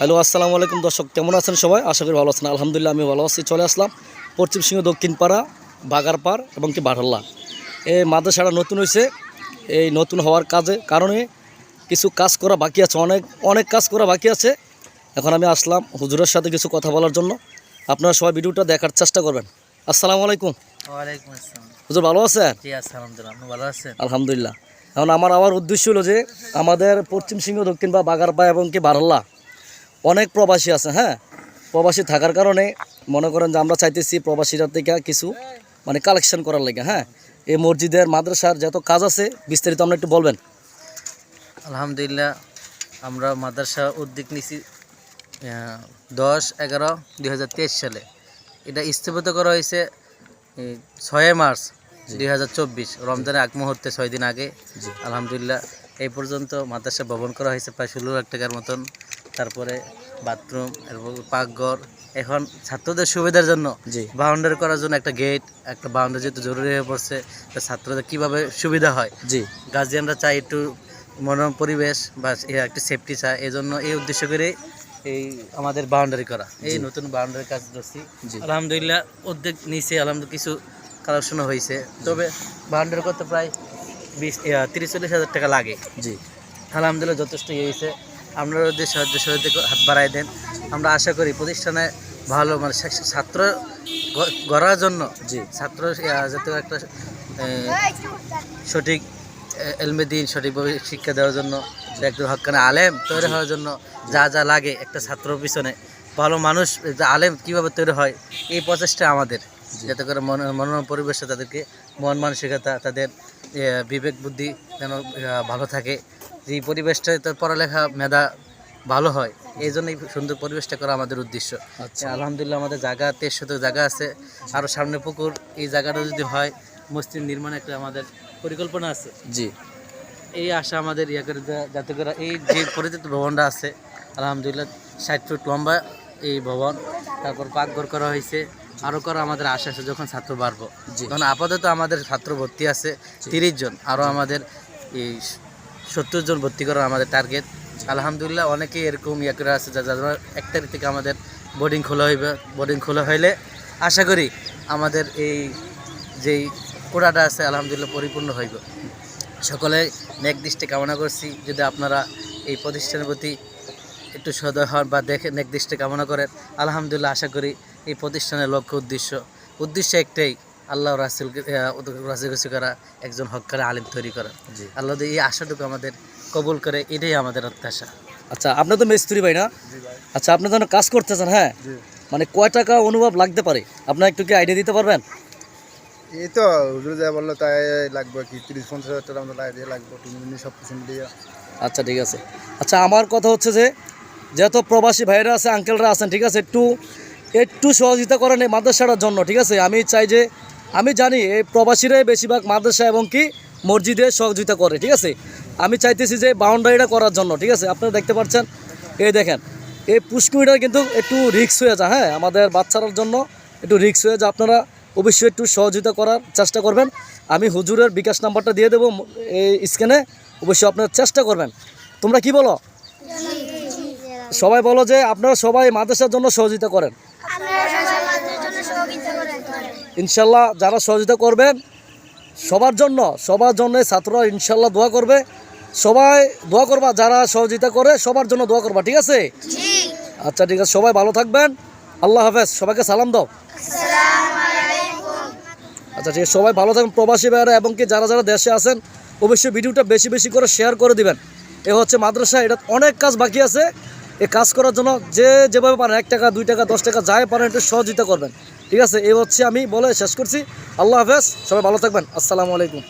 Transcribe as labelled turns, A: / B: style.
A: Hello, আসসালামু আলাইকুম দর্শক, কেমন আছেন সবাই? আশা করি ভালো আছেন। আলহামদুলিল্লাহ আমি ভালো আছি। চলে আসলাম পশ্চিম সিংহ দক্ষিণপাড়া, বাগারপাড় এবং কি বারহল্লা। এই মাদ্রাসাটা নতুন হয়েছে। এই নতুন হওয়ার কারণে কিছু কাজ করা বাকি আছে, অনেক কাজ করা বাকি আছে। এখন আমি আসলাম হুজুরের সাথে কিছু কথা বলার জন্য। আপনারা সবাই ভিডিওটা দেখার চেষ্টা করবেন। আসসালামু আলাইকুম।
B: ওয়ালাইকুম আসসালাম।
A: হুজুর ভালো আছেন?
B: জি আলহামদুলিল্লাহ, আপনি ভালো আছেন?
A: আলহামদুলিল্লাহ। এখন আমার উদ্দেশ্য হলো যে আমাদের পশ্চিম সিংহ দক্ষিণ বা বাগারপাড়া এবং কি বারহল্লা অনেক প্রবাসী আছে। হ্যাঁ, প্রবাসী থাকার কারণে মনে করেন যে আমরা চাইতেছি প্রবাসীরা থেকে কিছু কালেকশন করার লাগে। হ্যাঁ, এই মসজিদের মাদ্রাসার যত কাজ আছে বিস্তারিত আমরা একটু বলবেন।
B: আলহামদুলিল্লাহ, আমরা মাদ্রাসা উদ্যোগ নিছি 10-11-2023 সালে। এটা স্থগিত করা হয়েছে 6 মার্চ 2024, রমজানের আগ মুহূর্তে 6 দিন আগে। আলহামদুলিল্লাহ, এই পর্যন্ত মাদ্রাসা ভবন করা হয়েছে প্রায় 16 লাখ টাকার মতন। তারপরে বাথরুম এবং পাকঘর। এখন ছাত্রদের সুবিধার জন্য বাউন্ডারি করার জন্য একটা গেট, একটা বাউন্ডারি যেহেতু জরুরি হয়ে পড়ছে, ছাত্রদের কীভাবে সুবিধা হয়। গার্জিয়ানরা চাই একটু মনোরম পরিবেশ বা একটু সেফটি চায়, এই জন্য এই উদ্দেশ্য করে এই আমাদের বাউন্ডারি করা, এই নতুন বাউন্ডারি কাজ করছি। আলহামদুলিল্লাহ উদ্যোগ নিয়েছে, আলহামদুলিল্লাহ কিছু কালেকশনও হয়েছে। তবে বাউন্ডারি করতে প্রায় 30-40 হাজার টাকা লাগে। আলহামদুলিল্লাহ যথেষ্ট হয়েছে। আপনারা যদি সাহায্য হাত বাড়াই দেন, আমরা আশা করি প্রতিষ্ঠানে ভালো ছাত্র গড়ার জন্য, ছাত্র যাতে একটা সঠিক এলমে দিন, সঠিকভাবে শিক্ষা দেওয়ার জন্য, একটু হক্কানে আলেম তৈরি হওয়ার জন্য যা যা লাগে একটা ছাত্র পিছনে ভালো মানুষ আলেম কীভাবে তৈরি হয়, এই প্রচেষ্টা আমাদের, যাতে করে মনোরম পরিবেশে তাদেরকে মন মানসিকতা, তাদের বিবেক বুদ্ধি যেন ভালো থাকে, যে পরিবেশটা তার পড়ালেখা মেধা ভালো হয়, এই জন্যই সুন্দর পরিবেশটা করা আমাদের উদ্দেশ্য। আলহামদুলিল্লাহ আমাদের জায়গা 23 জায়গা আছে, আরও সামনে পুকুর, এই জায়গাটা যদি হয় মসজিদ নির্মাণে একটা আমাদের পরিকল্পনা আছে। এই আশা আমাদের করে যাতে করে এই যে পরিচিত ভবনটা আছে, আলহামদুলিল্লাহ 60 ফুট লম্বা এই ভবন, তারপর পাকঘর করা হয়েছে, আরও করা আমাদের আশা আছে যখন ছাত্র বাড়বো। তখন আপাতত আমাদের ছাত্র ভর্তি আছে 30 জন, আরও আমাদের এই 70 জন ভর্তি করার আমাদের টার্গেট। আলহামদুলিল্লাহ অনেকেই এরকম করে আছে যারা 1 তারিখ থেকে আমাদের বোর্ডিং খোলা হইবে। বোর্ডিং খোলা হইলে আশা করি আমাদের এই যেই কোটাটা আছে আলহামদুলিল্লাহ পরিপূর্ণ হইব। সকলে নেক দৃষ্টি কামনা করছি, যদি আপনারা এই প্রতিষ্ঠানের প্রতি একটু সদয় হন বা দেখে নেক দৃষ্টি কামনা করেন, আলহামদুলিল্লাহ আশা করি এই প্রতিষ্ঠানের লক্ষ্য উদ্দেশ্য একটাই, আল্লাহ রাসূল করা, একজন হক্কানি আলিম তৈরি করা। আল্লাহ এই আশাটুকু আমাদের কবুল করে, এটাই আমাদের অত্যাশা।
A: আচ্ছা, আপনি তো মিস্ত্রি ভাই না? আচ্ছা, আপনি যখন কাজ করতেছেন, হ্যাঁ, কয় টাকা অনুভব লাগতে পারে আপনার একটু কি আইডিয়া দিতে পারবেন?
C: এই তো হুজুর যা বললো তাই লাগবে, কি 30-50 হাজার টাকা আমাদের আইডিয়া লাগবে, সব কিছু মিলিয়ে।
A: আচ্ছা, ঠিক আছে। আচ্ছা, আমার কথা হচ্ছে যে যেহেতু প্রবাসী ভাইরা আছে, আঙ্কেলরা আছেন, ঠিক আছে, একটু সহযোগিতা করেন এই মাদ্রাসাটার জন্য। ঠিক আছে, আমি চাই যে, আমি জানি এই প্রবাসীরাই বেশিরভাগ মাদ্রাসা এবং কি মসজিদে সহযোগিতা করে। ঠিক আছে, আমি চাইতেছি যে বাউন্ডারিটা করার জন্য। ঠিক আছে, আপনারা দেখতে পাচ্ছেন, এই দেখেন এই পুষ্কুনিটা কিন্তু একটু রিস্ক হয়ে যায়। হ্যাঁ, আমাদের বাচ্চারার জন্য একটু রিস্ক হয়ে যায়। আপনারা অবশ্যই একটু সহযোগিতা করার চেষ্টা করবেন। আমি হুজুরের বিকাশ নাম্বারটা দিয়ে দেবো এই স্ক্যানে, অবশ্যই আপনারা চেষ্টা করবেন। তোমরা কি বলো? সবাই বলো যে আপনারা সবাই মাদ্রাসার জন্য সহযোগিতা করেন। ইনশাল্লাহ যারা সহযোগিতা করবেন সবার জন্য ছাত্ররা ইনশাল্লাহ দোয়া করবে। সবাই দোয়া করবা, যারা সহযোগিতা করে সবার জন্য দোয়া করবা। ঠিক আছে? আচ্ছা, ঠিক আছে, সবাই ভালো থাকবেন। আল্লাহ হাফেজ। সবাইকে সালাম দাও। আচ্ছা, ঠিক আছে, সবাই ভালো থাকবেন। প্রবাসী ভাইয়েরা এবং কি যারা যারা দেশে আছেন অবশ্যই ভিডিওটা বেশি বেশি করে শেয়ার করে দিবেন। এ হচ্ছে মাদ্রাসা, এটা অনেক কাজ বাকি আছে। এই কাজ করার জন্য যেভাবে পারেন, 1 টাকা 2 টাকা 10 টাকা যাই পারেন একটু সহযোগিতা করবেন। ঠিক আছে, এই হচ্ছে আমি বলে শেষ করছি। আল্লাহ হাফেজ, সবাই ভালো থাকবেন। আসসালামু আলাইকুম।